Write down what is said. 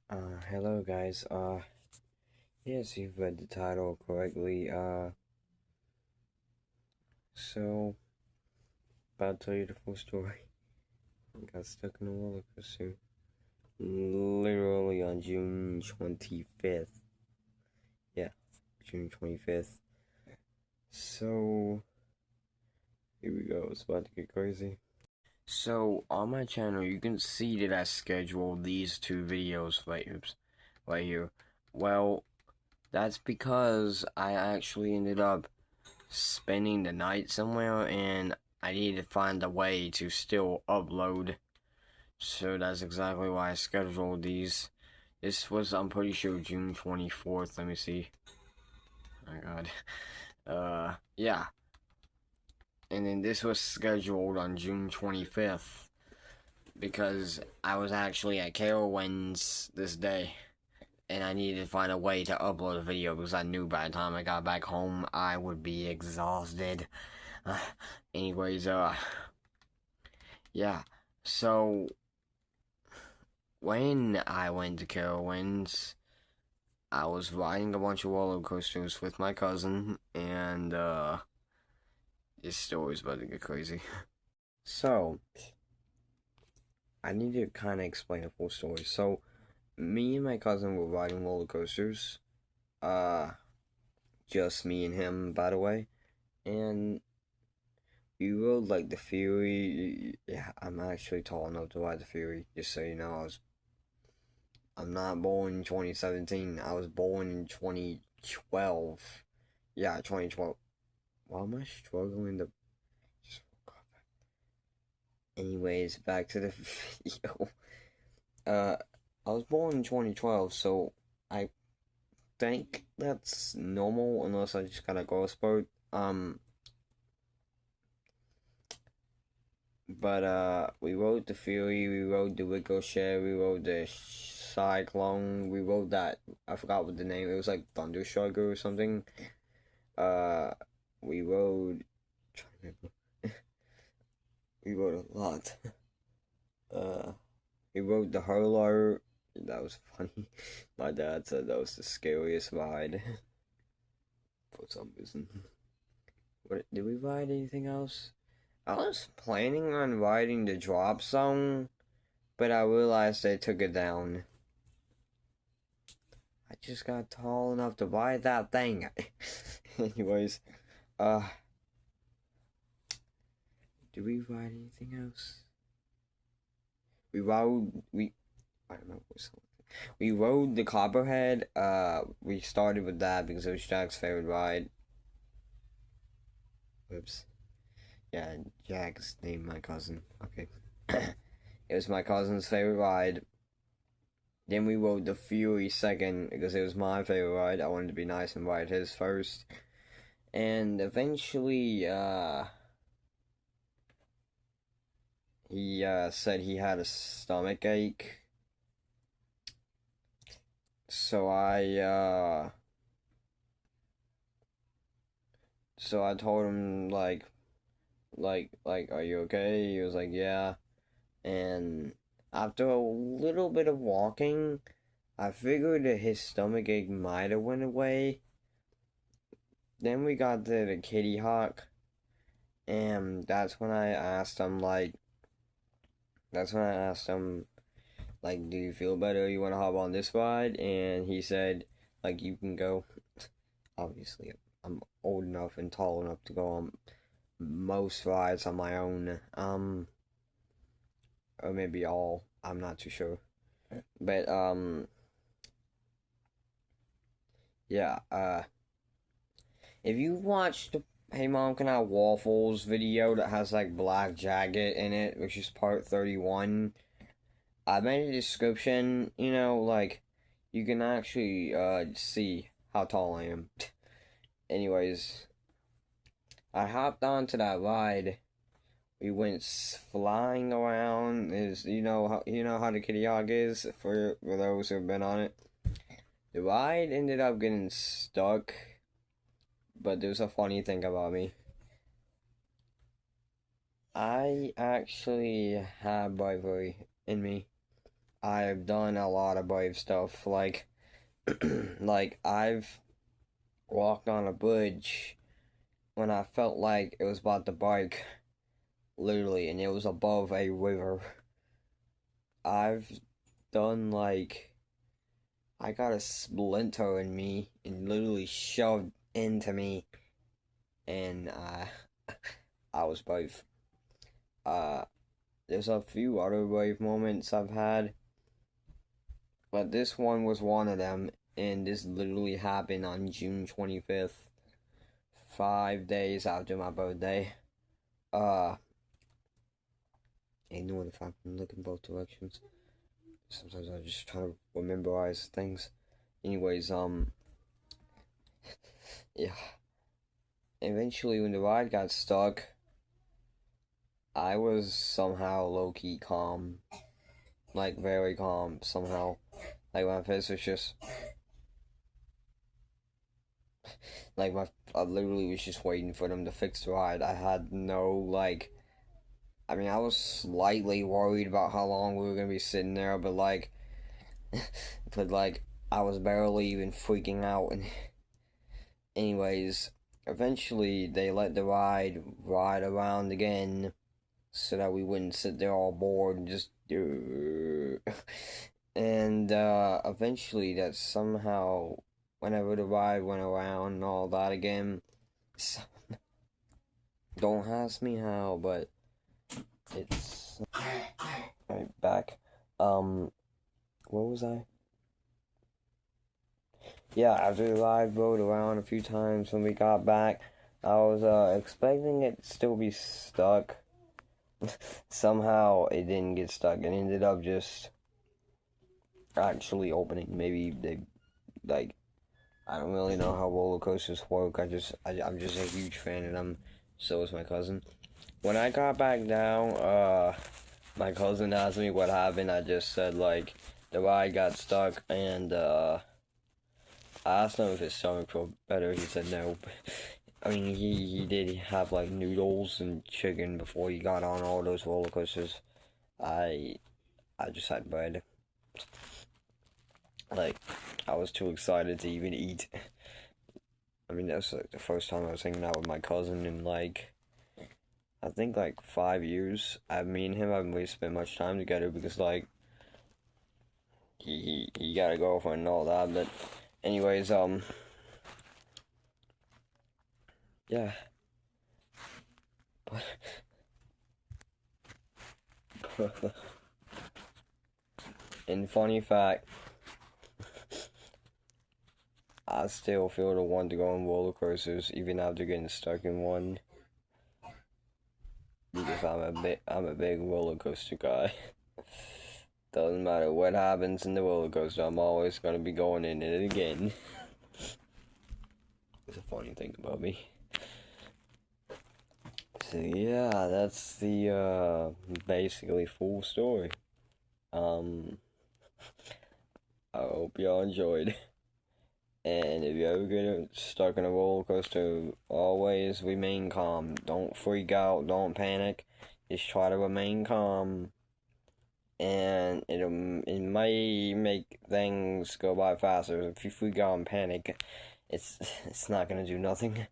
Hello guys. Yes, you've read the title correctly. So, about to tell you the full story. I got stuck in a roller coaster. Literally on June 25th. Yeah, June 25th. So, here we go. It's about to get crazy. So, on my channel, you can see that I scheduled these two videos right here. Well, that's because I actually ended up spending the night somewhere and I needed to find a way to still upload. So that's exactly why I scheduled these. This was, I'm pretty sure, June 24th. Let me see. Oh my god. Yeah. And then this was scheduled on June 25th because I was actually at Carowinds this day and I needed to find a way to upload a video because I knew by the time I got back home I would be exhausted. Anyways, yeah. So when I went to Carowinds, I was riding a bunch of roller coasters with my cousin, and this story's about to get crazy. So I need to kind of explain the full story. So me and my cousin were riding roller coasters. Uh, just me and him, by the way, and we rode like the Fury. Yeah, I'm actually tall enough to ride the Fury. Just so you know, I'm not born in 2017. I was born in 2012. Yeah, 2012. Why am I struggling to just woke up? Anyways, back to the video. Uh, I was born in 2012, so I think that's normal unless I just got a growth spurt. But we rode the Fury, we rode the Ricochet, we rode the Cyclone, we rode that. I forgot what the name. It was like Thunderstriker or something. Uh, we rode. We rode a lot. Uh, we rode the Hurler. That was funny. My dad said that was the scariest ride for some reason. What did we ride anything else? I was planning on riding the drop zone, but I realized they took it down. I just got tall enough to ride that thing. Anyways, uh, did we ride anything else? We I don't know we rode the Copperhead. We started with that because it was Jack's favorite ride. Whoops. Yeah, Jack's named my cousin. Okay. It was my cousin's favorite ride. Then we rode the Fury second because it was my favorite ride. I wanted to be nice and ride his first. And eventually, he said he had a stomach ache. So I told him like, are you okay? He was like, yeah. And after a little bit of walking, I figured that his stomach ache might have went away. Then we got to the Kitty Hawk, and that's when I asked him, like, do you feel better? You want to hop on this ride? And he said, like, you can go. Obviously, I'm old enough and tall enough to go on most rides on my own. Or maybe all. I'm not too sure. But yeah. If you watched the Hey Mom Can I Waffles video that has like Black Jacket in it, which is part 31, I made a description. Like you can actually see how tall I am. Anyways, I hopped onto that ride. We went flying around. Is you know how the Kitty Hawk is for those who've been on it. The ride ended up getting stuck, but there's a funny thing about me. I actually have bravery in me. I've done a lot of brave stuff. Like, like I've walked on a bridge when I felt like it was about to break, literally, and it was above a river. I've done like I got a splinter in me and literally shoved into me, and I was brave. Uh, there's a few other brave moments I've had, but this one was one of them, and this literally happened on June 25th, 5 days after my birthday. Uh, Ignore the fact I'm looking both directions. Sometimes I just try to memorize things. Anyways, yeah. Eventually, when the ride got stuck, I was somehow low-key calm. Like, very calm, somehow. Like, my face was just... Like, I literally was just waiting for them to fix the ride. I had no, like... I mean, I was slightly worried about how long we were gonna be sitting there, but, like... but, like, I was barely even freaking out. And anyways, eventually, they let the ride around again, so that we wouldn't sit there all bored and just and eventually that somehow whenever the ride went around and all that again, don't ask me how, but it's right back. Where was I? Yeah, after the ride rode around a few times when we got back, I was expecting it to still be stuck. Somehow it didn't get stuck and ended up just actually opening. Maybe they, like, I don't really know how roller coasters work. I'm just a huge fan of them. So is my cousin. When I got back down, my cousin asked me what happened. I just said, like, the ride got stuck, and I asked him if his stomach felt better. He said no. I mean, he did have, like, noodles and chicken before he got on all those roller coasters. I just had bread. Like, I was too excited to even eat. I mean, that's like the first time I was hanging out with my cousin in, like, I think, like, 5 years. Me and him haven't really spent much time together because, like, he got a girlfriend and all that. But anyways, yeah. And funny fact, I still feel the want to go on roller coasters even after getting stuck in one, because I'm a big roller coaster guy. Doesn't matter what happens in the roller coaster, I'm always gonna be going in it again. It's a funny thing about me. So yeah, that's the basically full story. I hope y'all enjoyed. And if you ever get stuck in a roller coaster, always remain calm. Don't freak out, don't panic. Just try to remain calm. And it might make things go by faster. If you freak out and panic, it's not gonna do nothing.